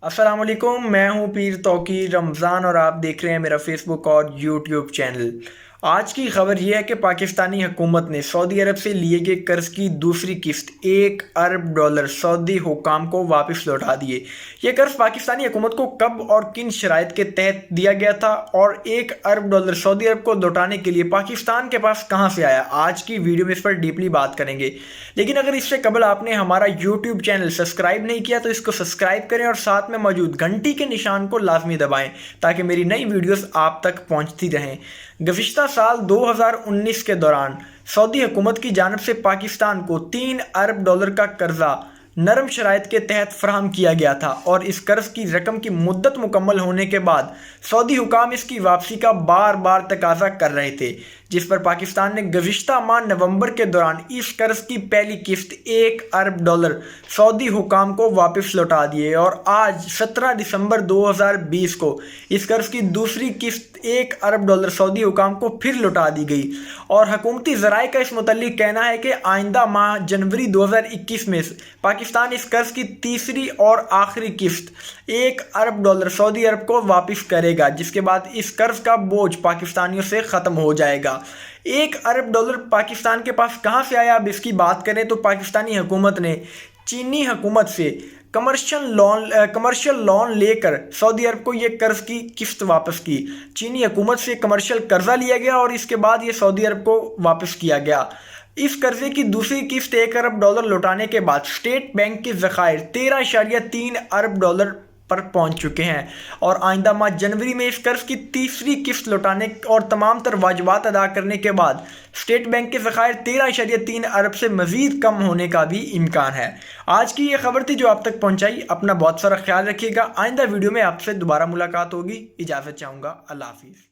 अस्सलाम वालेकुम। मैं हूं पीर तौकीर रमज़ान और आप देख रहे हैं मेरा फेसबुक और यूट्यूब चैनल। आज की खबर यह है कि पाकिस्तानी हुकूमत ने सऊदी अरब से लिए गए कर्ज की दूसरी किस्त $1 अरब सऊदी हुकाम को वापस लौटा दिए। यह कर्ज पाकिस्तानी हुकूमत को कब और किन शराइत के तहत दिया गया था और $1 अरब सऊदी अरब को लौटाने के लिए पाकिस्तान के पास कहां से आया, आज की वीडियो में इस पर डीपली बात करेंगे। लेकिन अगर इससे कबल आपने हमारा यूट्यूब चैनल सब्सक्राइब नहीं किया तो इसको सब्सक्राइब करें और साथ में मौजूद घंटी के निशान को लाजमी दबाएं ताकि मेरी नई वीडियोस आप तक पहुंचती रहें। गुज़िश्ता साल 2019 के दौरान सऊदी हुकूमत की जानिब से पाकिस्तान को $3 अरब का कर्जा नरम शराइत के तहत फराहम किया गया था और इस कर्ज की रकम की मुद्दत मुकम्मल होने के बाद सऊदी हुकाम इसकी वापसी का बार बार तकाजा कर रहे थे, जिस पर पाकिस्तान ने गुज़िश्ता माह नवंबर के दौरान इस कर्ज की पहली किस्त $1 अरब सऊदी हुकाम को वापस लौटा दिए और आज 17 दिसंबर 2020 को इस कर्ज की दूसरी किस्त $1 अरब सऊदी हुकाम को फिर लौटा दी गई। और हुकूमती ज़राए का इस मुतल्लिक कहना है कि आइंदा माह जनवरी 2021 में पाकिस्तान इस कर्ज की तीसरी और आखिरी किस्त $1 अरब सऊदी अरब को वापस करेगा, जिसके बाद इस कर्ज का बोझ पाकिस्तानियों से ख़त्म हो जाएगा। $1 अरब पाकिस्तान के पास कहां से आया, अब इसकी बात करें तो पाकिस्तानी हुकूमत ने चीनी हुकूमत से कमर्शियल लोन लेकर सऊदी अरब को यह कर्ज की किस्त वापस की। चीनी हुकूमत से कमर्शियल कर्जा लिया गया और इसके बाद ये सऊदी अरब को वापस किया गया। इस कर्जे की दूसरी किस्त $1 अरब लौटाने के बाद स्टेट बैंक के ज़खायर $13.3 अरब पर पहुंच चुके हैं और आइंदा माह जनवरी में इस कर्ज की तीसरी किस्त लौटाने और तमाम तर वाजिबात अदा करने के बाद स्टेट बैंक के ज़खायर $13.3 अरब से मज़ीद कम होने का भी इम्कान है। आज की ये खबर थी जो आप तक पहुंचाई। अपना बहुत सारा ख्याल रखिएगा। आइंदा वीडियो में आपसे दोबारा मुलाकात होगी। इजाज़त चाहूँगा। अल्लाह हाफिज़।